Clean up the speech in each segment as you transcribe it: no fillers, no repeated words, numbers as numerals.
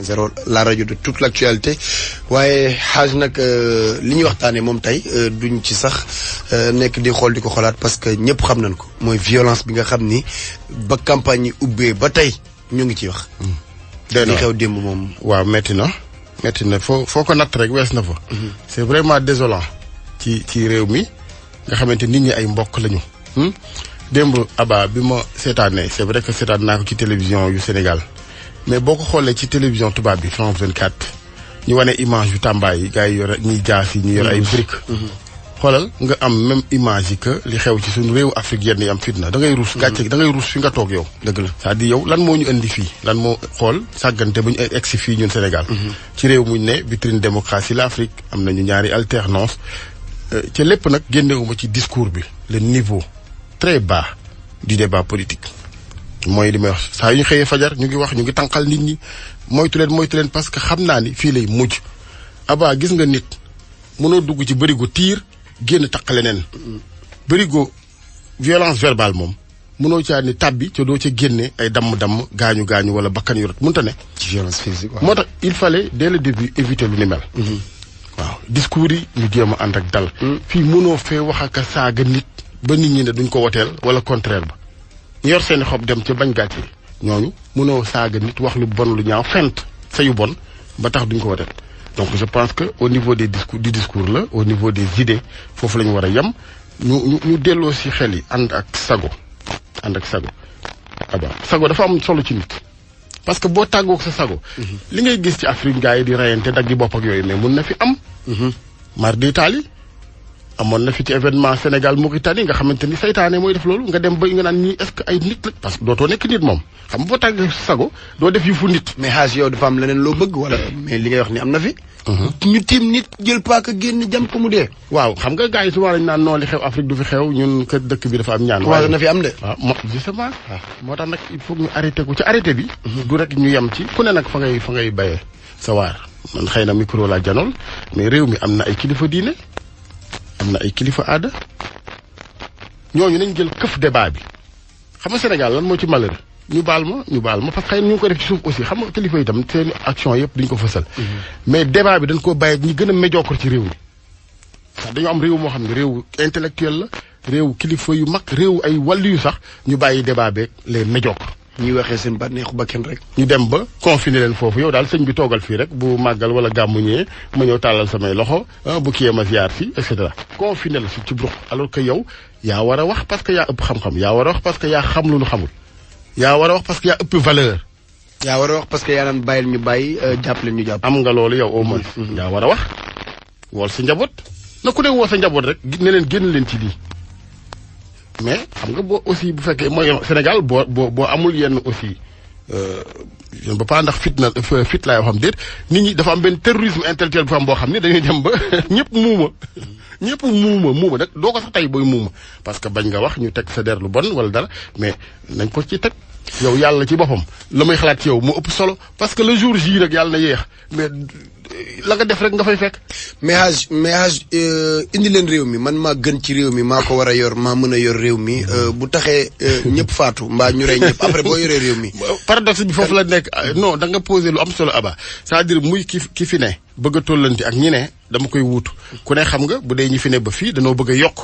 zéro la rajo de toute l'actualité waaye xaaj nag li ñuy waxtaanee moom tey duñ ci sax nekk di xool di ko xolaat parce que ñëpp xam nañ ko mooy violence bi nga xam ni ba campagne yi ubbee ba tey ñu ngi ciy wax. li xew démb moom. waaw métti na foo ko natt rek wees na fa. c'est vraiment désolant ci réew mi nga xamante nit ñi ay mbokk lañu. démb Aba bi ma seetaanee c'est vrai que seetaan naa ko ci télévision yu Sénégal. mais boo ko xoolee ci télévision tubaab bi France 24 ñu wane image yu Tamba yi gars yi yor ñuy jaas yi ñu yor ay briques. xoolal nga am même image yi que li xew ci suñu réewu Afrique yenn yi am fitna da ngay ruus. gàcce da ngay ruus fi nga toog yow. dëgg la c'est-à-dire yow lan moo ñu indi fii lan moo xool sàggante ba ñu egg si fii ñun Sénégal. ci réew muñ ne vitrine démocratie la Afrique am nañu ñaari alternance ca lépp nag génnewuma ci discours bi le niveau très bas du débat politique. mooy li may wax saa yu ñu xëyee fajar ñu ngi wax ñu ngi tànqal nit ñi moytu leen parce que xam naa ni fii lay mujj Aba gis nga nit mënoo dugg ci bërigo tiir génn taq leneen. bërigo violence verbale moom mënoo caa ni tàbbi ca doo ca génne ay damm-damm gaañu wala bakkan yu rot mënta ne. ci violence physique moo tax il fallait dès le début éviter lu ni mel. waaw discours yi ñu jéem a ànd ak dal. fii mënoo fee wax ak saaga nit ba nit ñi ne duñ ko woteel wala contraire ba. ñu yor seeni xob dem ca bañ gàcce ñooñu mënoo saaga nit wax lu bon lu ñaaw fent sa yu bon ba tax duñ ko wote donc je pense que au niveau des discours la au niveau des idées foofu la ñu war a yem ñu delloo si xel yi ànd ak sago aba sago dafa am solo ci nit parce que boo tàggoog sa sago li ngay gis ci Afrique gars yi di rayante daggi bopp ak yooyu mais mun na fi am mar d'Italie amoon na fi ci événement Sénégal Mauritanie nga xamante ni saytaane mooy def loolu nga dem ba nga naan ñii est-ce que ay nit la parce que dootoo nekk nit moom xam nga boo tàggee sago doo def yu fu nit. mais xaaj yow dafa am leneen loo bëgg wala mais li ngay wax ni am na fi. ñu tiim nit jël paaka génn jam ko mu dee. waaw xam nga gars yi souvent dañu naan non li xew Afrique du fi xew ñun kër dëkk bi dafa am ñaan. waaw na fi am de. waaw justement moo tax nag il faut ñu arrêté ko ci arrêté bi. du rek ñu yem ci ku ne nag fa ngay bayee sa waar man xëy na micro laa janool mais réew mi am na ay kilifa diine. am na ay kilifa aada ñooñu nañ jël këf débat bi xam nga Sénégal lan moo ci malheur ñu baal ma parce que xëy na ñu ngi ko def ci suuf aussi xam nga kilifa itam seen action yëpp duñ ko fësal. mais débat bi dañ koo bàyyi ñi gën a médiocre ci réew mi. ndax dañoo am réew moo xam ne réew intellectuel la réew kilifa yu mag réew ay wàllu yu sax ñu bàyyi débat beeg les médiocres. ñuy waxee seen bànneexu bakkan rek. ñu dem ba confiné leen foofu yow daal sëñ bi toogal fii rek bu màggal wala gàmmu ñëwee ma ñëw tàllal samay loxo bu kiyee ma ziar fii et cetera. confiné la ci bruq alors que yow yaa war a wax parce que yaa ëpp xam-xam yaa war a wax parce que yaa xam lu nu xamul yaa war a wax parce que yaa ëpp valeur. yaa war a wax parce que yaa naan bàyyil ñu bàyyi jàpp leen ñu jàpp. am nga loolu yow au moins. yaa war a wax wool sa njaboot na ku ne woo sa njaboot rek ne leen génn leen ci lii. mais xam nga boo aussi bu fekkee mooy Sénégal boo amul yenn aussi je ne sais pas ndax fit laay xam déet nit ñi dafa am benn terrorisme intellectuel bu fa am boo xam ne dañuy dem ba ñëpp muuma nag doo ko sax tey booy muuma parce que bañ nga wax ñu teg sa der lu bon wala dara mais nañ ko ci teg yow yàlla ci boppam la muy xalaat ci yow moo ëpp solo parce que le jour J rek yàlla na yéex mais la nga def rek nga fay fekk. mais indi leen réew mi man maa gën ci réew mi maa ko war a yor maa mën a yor réew mi bu taxee ñëpp faatu mbaa ñu rey ñëpp après boo yoree réew mi. paradoxe bi foofu la nekk non da nga posé lu am solo Aba c'est-à-dire muy ki fi ne bëgg a tollanti ak ñi ne dama koy wuutu ku ne xam nga bu dee ñi fi ne ba fii danoo bëgg a yokk.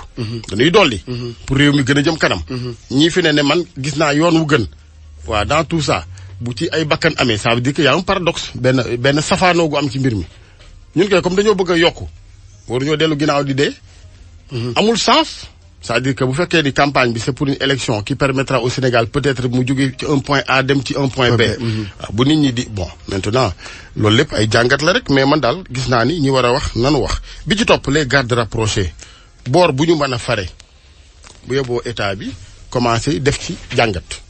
dañuy dolli. pour réew mi gën a jëm kanam. ñi fi ne man gis naa yoon wu gën. waaw dans tout ça bu ci ay bakkan amee ça veut dire que y a un paradoxe benn safaanoo gu am ci mbir mi ñun kay comme dañoo bëgg a yokku waruñoo dellu ginnaaw di dee. amul sens c'est-à-dire que bu fekkee ni campagne bi c'est pour une élection qui permettra au Sénégal peut-être mu jóge ci un point A dem ci un point B. waaw bu nit ñi di bon maintenant loolu lépp ay jàngat la rek mais man daal gis naa ni ñi war a wax nanu wax bi ci topp les gardes rapprochés boor bu ñu mën a fare bu yóbboo état bi commencé def ci jàngat.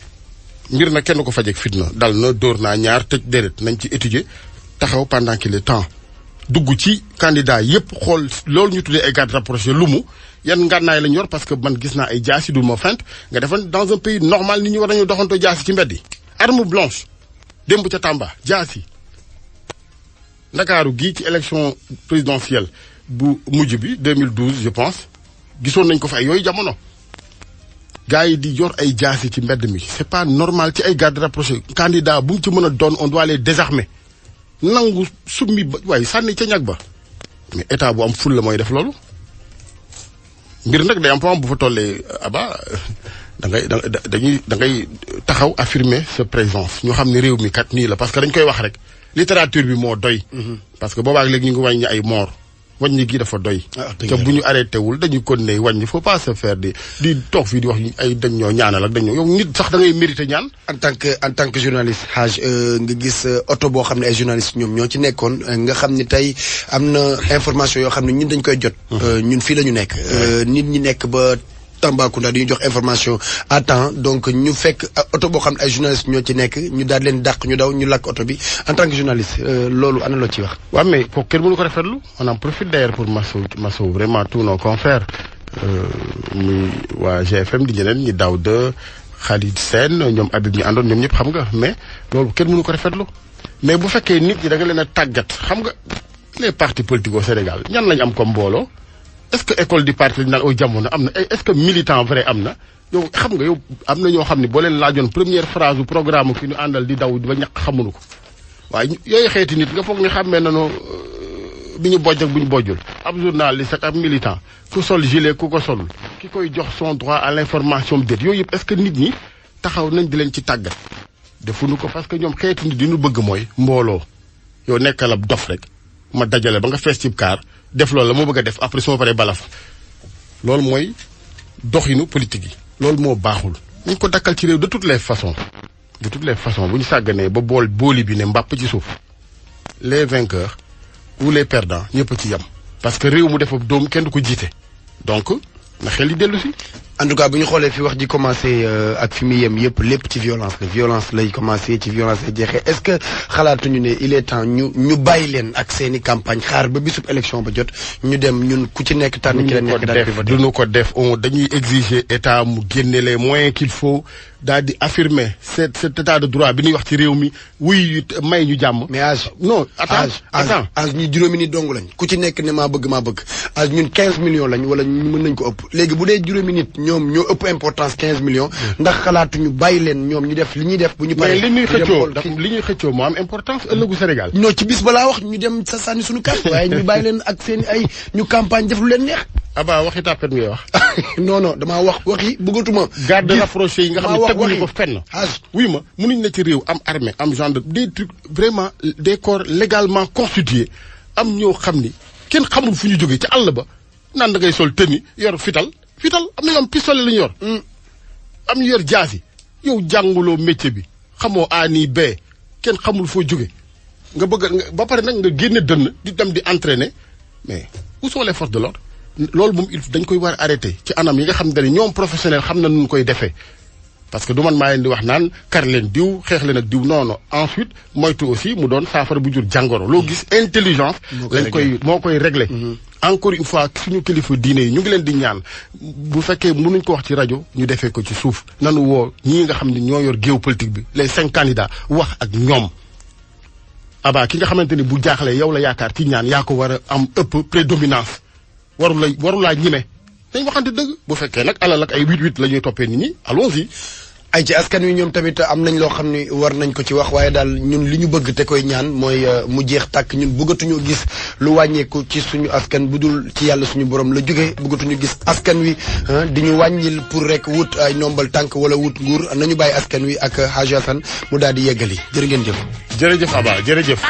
mbir na kenn ko fajeek fitna dal na dóor naa ñaar tëj déret nañ ci étudier taxaw pendant qu'il est temps dugg ci candidat yépp xool loolu ñu tuddee ay gardes rapprochés lu mu yan ngànnaay lañ yor parce que man gis naa ay jaasi dul ma fent nga defan dans un pays normal nit ñi war nañu doxantoo jaasi ci mbedd yi arme blanche démb ca Tamba jaasi Ndakaaru gii ci élection présidentielle bu mujj bi 2012 je pense gisoon nañ ko fa ay yooyu jamono gars yi di yor ay jaasi ci mbedd mi c'est pas normal ci ay gardes rapprochés candidat bu mu ci mën a doon on doit les désarmer nangu summi ba waaye sànni ca ñag ba mais état bu am ful la mooy def loolu mbir nag day am point bu fa tollee aba da ngay taxaw affirmer sa présence ñu xam ne réew mi kat nii la parce que dañ koy wax rek littérature bi moo doy. parce que boobaak léegi ñu ngi wàññi ay mort wàññi gi dafa doy. te bu ñu arrêté wul dañu continuer wàññi faut pas se faire di toog fii di wax ay dañ ñoo ñaanal ak dañ ñoo yow nit sax da ngay mérité ñaan. en tant que journaliste Hadj nga gis oto boo xam ne ay journalistes ñoom ñoo ci nekkoon nga xam ne tey am na information yoo xam ne ñun dañ koy jot. ñun fii la ñu nekk. nit ñi nekk ba Tambacounda dañuy jox information à temps donc ñu fekk oto boo xam ne ay journalistes ñoo ci nekk ñu daal leen dàq ñu daw ñu lakk oto bi en tant que journaliste loolu ana loo ci wax. waaw mais kooku kenn mënu ko rafetlu on en profite d'ailleurs pour masawu vraiment tous nos confrères muy waa GFM di ñeneen ñi daaw de Khalid Sène ñoom Habib ñi àndoon ñoom ñëpp xam nga mais loolu kenn mënu ko rafetlu mais bu fekkee nit ñi da nga leen a tàggat xam nga les partis politiques au Sénégal ñan lañ am comme mbooloo. est-ce que école du parti lañu naan au jamono am na est-ce que militant vrai am na yow xam nga yow am na ñoo xam ne boo leen laajoon première phrase du programme ki ñu àndal di daw ba ñàkk xamuñu ko waaye yooyu xeeti nit nga foog ni xàmmee nañu bi ñu bojj ak bu ñu bojjul ab journaliste ak ab militant ku sol gilet ku ko solul ki koy jox son droit à l'information déet yooyu yëpp est-ce que nit ñi taxaw nañ di leen ci tàggat defuñu ko parce que ñoom xeeti nit yi ñu bëgg mooy mbooloo yow nekkal ab dof rek ma dajale ba nga fees ci kaar def loolu la moo bëgg a def après su ma paree balaf loolu mooy doxinu politique yi loolu moo baaxul nañ ko dakkal ci réew de toutes les façons bu ñu sàgganee ba booli bi ne mbàpp ci suuf les vainqueurs ou les perdants ñëpp ci yem parce que réew mu def ab doom kenn du ko jiite donc na xel yi dellu si. en tout cas bu ñu xoolee fi wax ji commencé ak fi mu yem yëpp lépp ci violence lay commencé ci violence lay jeexee est-ce que xalaatuñu ne il est temps ñu bàyyi leen ak seeni campagne xaar ba bisub élection ba jot ñu dem ñun ku ci nekk tànn ki la nekk daal di voter. duñu ko def dañuy exiger état mu génne les moyens qu'il faut daal di affirmer cet état de droit bi ñuy wax ci réew mi wuy may ñu jàmm. mais âge non attends ñu juróomi nit dong lañ ku ci nekk ne maa bëgg âge ñun 15 millions lañ wala ñu mën nañ ko ëpp léegi bu dee juróomi nit ñoom ñoo ëpp importance 15 millions. ndax xalaatuñu bàyyi leen ñoom ñu def li ñuy def. bu ñu paree mais li ñuy xëccoo moo am importance ëllëgu Sénégal. non ci bis balaa wax ñu dem sa sànni suñu kàddu. waaye ñu bàyyi leen ak seen ay ñu campagne def lu leen neex. Aba waxi tàppet ngay wax. non damaa wax waxi bëggatuma. garde rapproché yi nga xam ne teguñu ko fenn. oui ma mënuñ na ci réew am armée am gendarme des trucs vraiment des corps légalement constitués am ñoo xam ni kenn xamul fu ñu jógee ci àll ba naan da ngay sol tenue yor fital am na ñoo am pistolet la ñu yor. am ñu yor jaasi yow jànguloo métier bi xamoo A ni B kenn xamul foo jóge nga bëgg ba pare nag nga génne dënn di dem di entraîner mais où sont les forces de l'ordre loolu moom dañ koy war a arrêter ci anam yi nga xam ne ñoom professionnel xam na nu koy defee parce que du man maa leen di wax naan kar leen diw xeex leen ak diw non ensuite moytu aussi mu doon saafara bu jur jàngoro loo gis intelligence moo koy régler encore une fois suñu kilifa diine yi ñu ngi leen di ñaan bu fekkee mënuñ ko wax ci rajo ñu defee ko ci suuf nanu woo ñii nga xam ne ñoo yor géopolitique bi les 5 candidats wax ak ñoom Aba ki nga xamante ni bu jaaxlee yow la yaakaar ci ñaan yaa ko war a am ëpp prédominance warulaa ñime dañ waxante dëgg bu fekkee nag alal ak ay 8-8 la ñuy toppee nit ñi allons-y. ay ci askan wi ñoom tamit am nañ loo xam ni war nañ ko ci wax waaye daal ñun li ñu bëgg te koy ñaan mooy mu jeex tàkk ñun bëggatuñoo gis lu wàññeeku ci suñu askan bu dul ci yàlla suñu borom la jógee bëggatuñu gis askan wi di ñu wàññil pour rek wut ay nombal tànk wala wut nguur nañu bàyyi askan wi ak Hadj Assane mu daal di yeggali jërë ngeen jëf. jërëjëf Aba jërëjëf.